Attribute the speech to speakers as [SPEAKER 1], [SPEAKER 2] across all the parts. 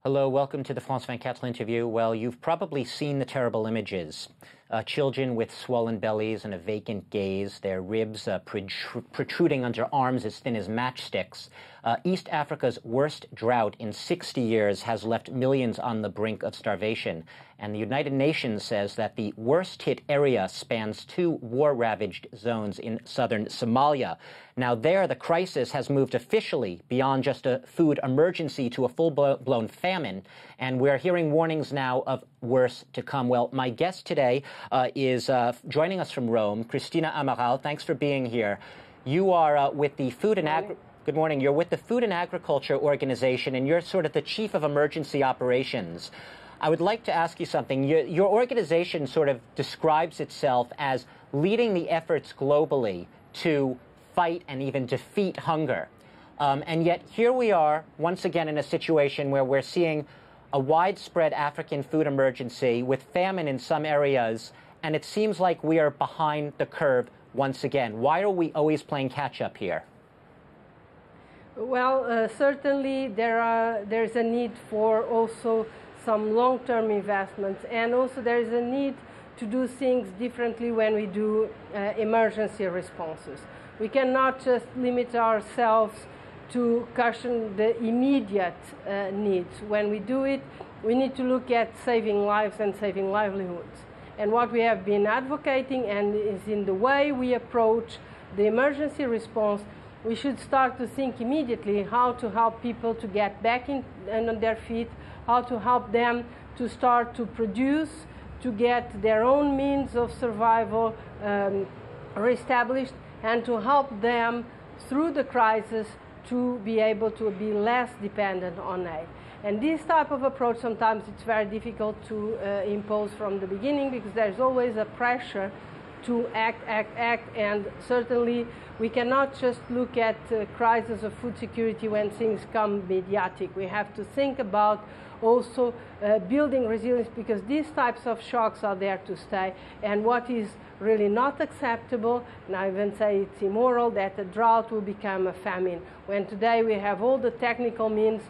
[SPEAKER 1] Hello, welcome to the France 24 interview. Well, you've probably seen the terrible images. Children with swollen bellies and a vacant gaze, their ribs protruding under arms as thin as matchsticks. East Africa's worst drought in 60 years has left millions on the brink of starvation. And the United Nations says that the worst-hit area spans 2 war-ravaged zones in southern Somalia. Now there, the crisis has moved officially beyond just a food emergency to a full-blown famine. And we're hearing warnings now of worse to come. Well, my guest today is joining us from Rome, Cristina Amaral. Thanks for being here. You are with the Food and Good morning. You're with the Food and Agriculture Organization, and you're sort of the chief of emergency operations. I would like to ask you something. Your organization sort of describes itself as leading the efforts globally to fight and even defeat hunger. And yet here we are once again in a situation where we're seeing a widespread African food emergency with famine in some areas, and it seems like we are behind the curve once again. Why are we always playing catch-up here?
[SPEAKER 2] Well, certainly there's a need for also some long-term investments, and also there is a need to do things differently when we do emergency responses. We cannot just limit ourselves to cushion the immediate needs. When we do it, we need to look at saving lives and saving livelihoods. And what we have been advocating, and is in the way we approach the emergency response, we should start to think immediately how to help people to get back on their feet, how to help them to start to produce, to get their own means of survival reestablished, and to help them through the crisis to be able to be less dependent on aid. And this type of approach, sometimes it's very difficult to impose from the beginning, because there's always a pressure to act, and certainly we cannot just look at crisis of food security when things come mediatic. We have to think about also building resilience, because these types of shocks are there to stay. And what is really not acceptable, and I even say it's immoral, that a drought will become a famine, when today we have all the technical means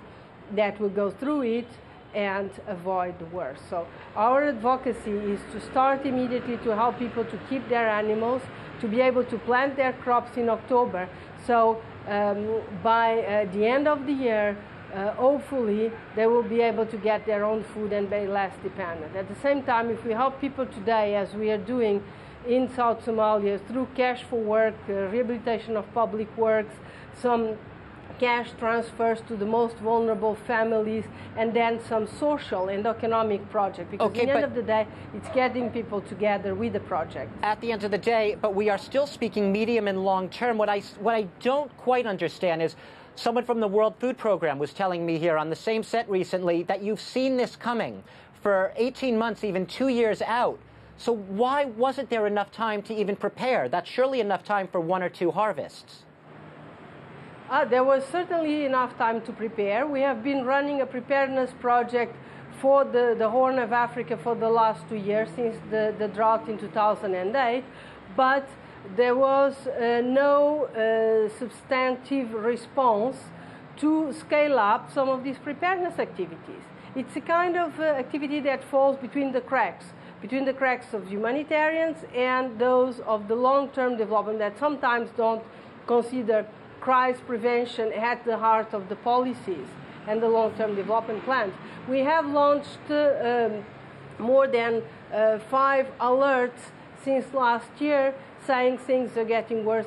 [SPEAKER 2] that will go through it and avoid the worst. So our advocacy is to start immediately to help people to keep their animals, to be able to plant their crops in October. So by the end of the year, hopefully they will be able to get their own food and be less dependent. At the same time, if we help people today, as we are doing in South Somalia, through cash for work, rehabilitation of public works, some cash transfers to the most vulnerable families, and then some social and economic project. Because at the end of the day, it's getting people together with the project.
[SPEAKER 1] At the end of the day, but we are still speaking medium and long term. What I don't quite understand is, someone from the World Food Program was telling me here on the same set recently that you've seen this coming for 18 months, even 2 years out. So why wasn't there enough time to even prepare? That's surely enough time for 1 or 2 harvests.
[SPEAKER 2] There was certainly enough time to prepare. We have been running a preparedness project for the Horn of Africa for the last 2 years, since the drought in 2008, but there was no substantive response to scale up some of these preparedness activities. It's a kind of activity that falls between the cracks of humanitarians and those of the long-term development, that sometimes don't consider crisis prevention at the heart of the policies and the long-term development plans. We have launched more than 5 alerts since last year, saying things are getting worse.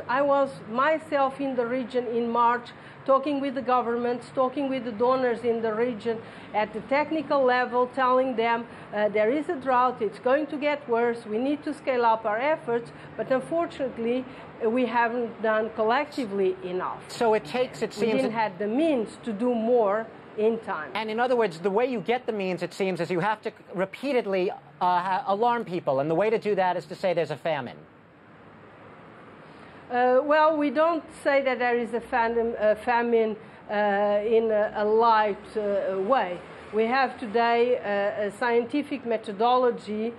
[SPEAKER 2] I was myself in the region in March, talking with the governments, talking with the donors in the region at the technical level, telling them there is a drought, it's going to get worse, we need to scale up our efforts, but unfortunately we haven't done collectively enough.
[SPEAKER 1] So it takes, it seems...
[SPEAKER 2] We didn't have the means to do more in time.
[SPEAKER 1] And in other words, the way you get the means, it seems, is you have to repeatedly alarm people, and the way to do that is to say there's a famine.
[SPEAKER 2] Well, we don't say that there is a famine in a light way. We have today a scientific methodology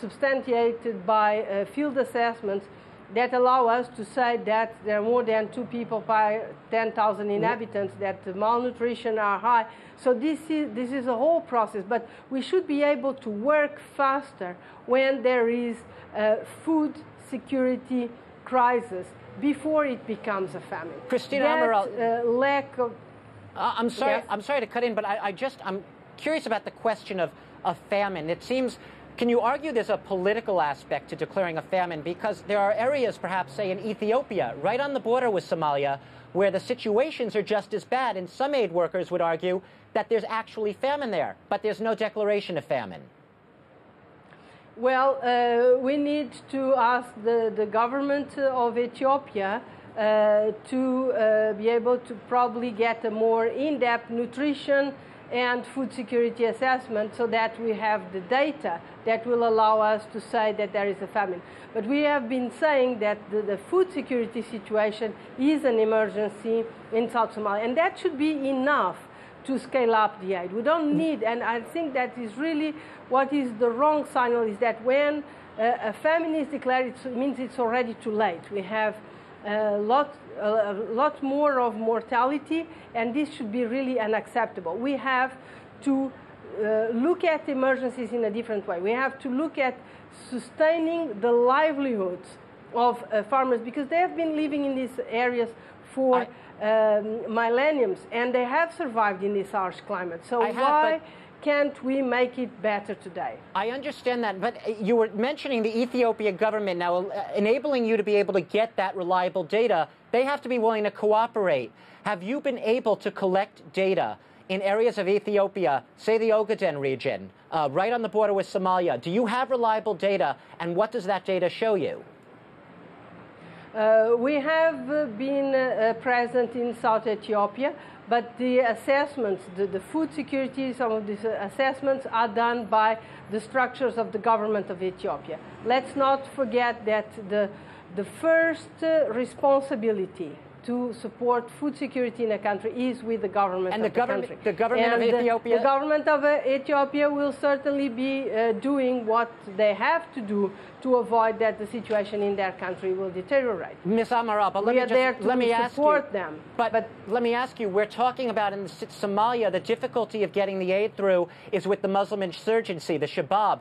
[SPEAKER 2] substantiated by field assessments, that allow us to say that there are more than 2 people per 10,000 inhabitants, that the malnutrition are high. So this is a whole process, but we should be able to work faster when there is a food security crisis before it becomes a famine.
[SPEAKER 1] Christina
[SPEAKER 2] That lack of...
[SPEAKER 1] I'm sorry.
[SPEAKER 2] Yes?
[SPEAKER 1] I'm sorry to cut in, but I'm curious about the question of famine. It seems. Can you argue there's a political aspect to declaring a famine? Because there are areas, perhaps, say in Ethiopia, right on the border with Somalia, where the situations are just as bad, and some aid workers would argue that there's actually famine there, but there's no declaration of famine.
[SPEAKER 2] Well, we need to ask the government of Ethiopia to be able to probably get a more in-depth nutrition and food security assessment so that we have the data that will allow us to say that there is a famine. But we have been saying that the food security situation is an emergency in South Somalia, and that should be enough to scale up the aid. We don't need, and I think that is really what is the wrong signal, is that when a famine is declared, it means it's already too late. We have a lot more of mortality, and this should be really unacceptable. We have to look at emergencies in a different way. We have to look at sustaining the livelihoods of farmers, because they have been living in these areas for millenniums, and they have survived in this harsh climate. So why can't we make it better today?
[SPEAKER 1] I understand that, but you were mentioning the Ethiopia government now enabling you to be able to get that reliable data. They have to be willing to cooperate. Have you been able to collect data in areas of Ethiopia, say the Ogaden region, right on the border with Somalia? Do you have reliable data, and what does that data show you?
[SPEAKER 2] We have been present in South Ethiopia, but the assessments, the food security, some of these assessments are done by the structures of the government of Ethiopia. Let's not forget that the first responsibility to support food security in a country is with the government of the country.
[SPEAKER 1] The government of Ethiopia?
[SPEAKER 2] The government of Ethiopia will certainly be doing what they have to do to avoid that the situation in their country will deteriorate.
[SPEAKER 1] Ms. Amaral, but let me ask you, we're talking about in Somalia, the difficulty of getting the aid through is with the Muslim insurgency, the Shabab.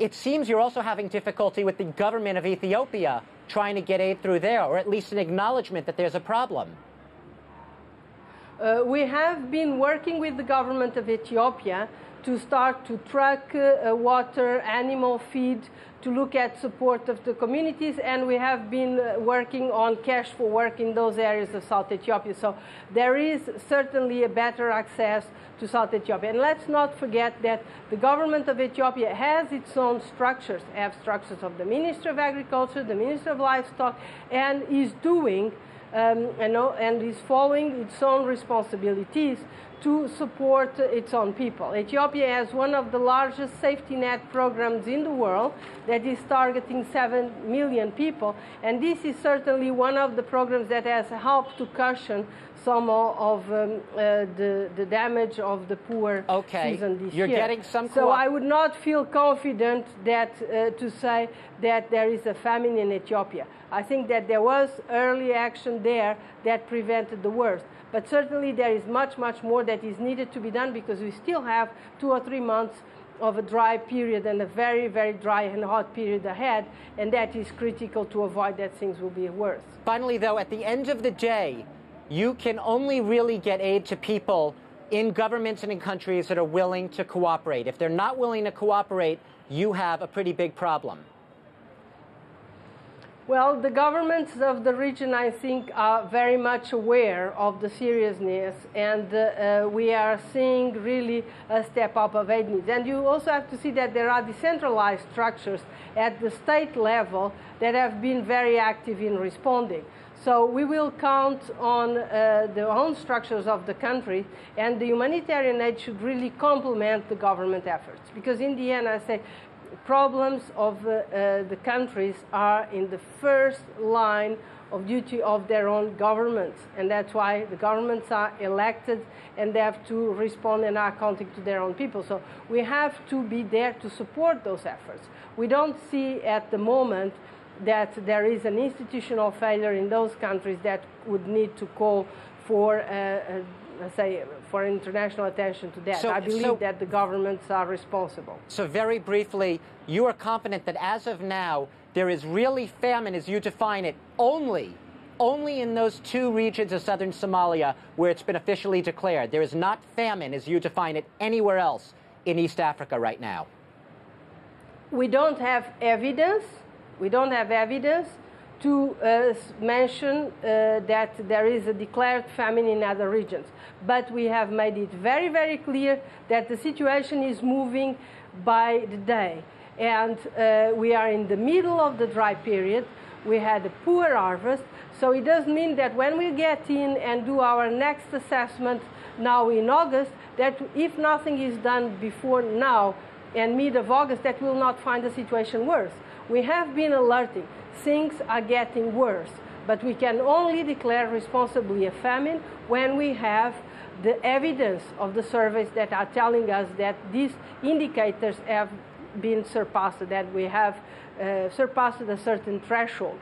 [SPEAKER 1] It seems you're also having difficulty with the government of Ethiopia trying to get aid through there, or at least an acknowledgement that there's a problem.
[SPEAKER 2] We have been working with the government of Ethiopia to start to track water, animal feed, to look at support of the communities, and we have been working on cash for work in those areas of South Ethiopia. So there is certainly a better access to South Ethiopia. And let's not forget that the government of Ethiopia has its own structures, structures of the Ministry of Agriculture, the Ministry of Livestock, and is doing and is following its own responsibilities to support its own people. Ethiopia has one of the largest safety net programs in the world that is targeting 7 million people, and this is certainly one of the programs that has helped to cushion some of the damage of the poor season this year.
[SPEAKER 1] You're getting some.
[SPEAKER 2] So I would not feel confident that to say that there is a famine in Ethiopia. I think that there was early action there that prevented the worst. But certainly there is much, much more that is needed to be done, because we still have 2 or 3 months of a dry period and a very, very dry and hot period ahead, and that is critical to avoid that things will be worse.
[SPEAKER 1] Finally, though, at the end of the day, you can only really get aid to people in governments and in countries that are willing to cooperate. If they're not willing to cooperate, you have a pretty big problem.
[SPEAKER 2] Well, the governments of the region, I think, are very much aware of the seriousness, and we are seeing really a step up of aid needs. And you also have to see that there are decentralized structures at the state level that have been very active in responding. So we will count on the own structures of the country, and the humanitarian aid should really complement the government efforts. Because in the end, I say, problems of the countries are in the first line of duty of their own governments, and that's why the governments are elected and they have to respond and are accounting to their own people. So we have to be there to support those efforts. We don't see at the moment that there is an institutional failure in those countries that would need to call for, let's say, for international attention to that. I believe that the governments are responsible.
[SPEAKER 1] So very briefly, you are confident that as of now, there is really famine, as you define it, only in those two regions of southern Somalia where it's been officially declared. There is not famine, as you define it, anywhere else in East Africa right now.
[SPEAKER 2] We don't have evidence. We don't have evidence to mention that there is a declared famine in other regions. But we have made it very, very clear that the situation is moving by the day. And we are in the middle of the dry period. We had a poor harvest. So it does mean that when we get in and do our next assessment now in August, that if nothing is done before now and mid of August, that we'll not find the situation worse. We have been alerting. Things are getting worse. But we can only declare responsibly a famine when we have the evidence of the surveys that are telling us that these indicators have been surpassed, that we have surpassed a certain threshold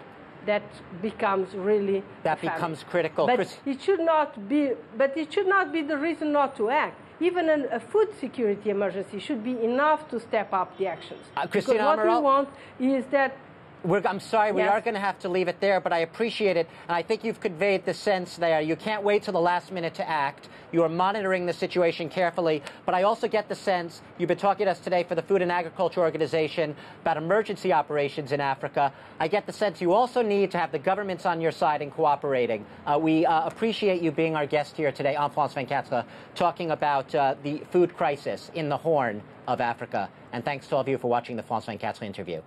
[SPEAKER 2] that becomes really
[SPEAKER 1] becomes critical.
[SPEAKER 2] But it should not be. But it should not be the reason not to act. Even a food security emergency should be enough to step up the actions.
[SPEAKER 1] Christina,
[SPEAKER 2] what we want is that.
[SPEAKER 1] I'm sorry, we are going to have to leave it there, but I appreciate it. And I think you've conveyed the sense there. You can't wait till the last minute to act. You are monitoring the situation carefully. But I also get the sense, you've been talking to us today for the Food and Agriculture Organization about emergency operations in Africa. I get the sense you also need to have the governments on your side and cooperating. We appreciate you being our guest here today on France 24, talking about the food crisis in the Horn of Africa. And thanks to all of you for watching the France 24 interview.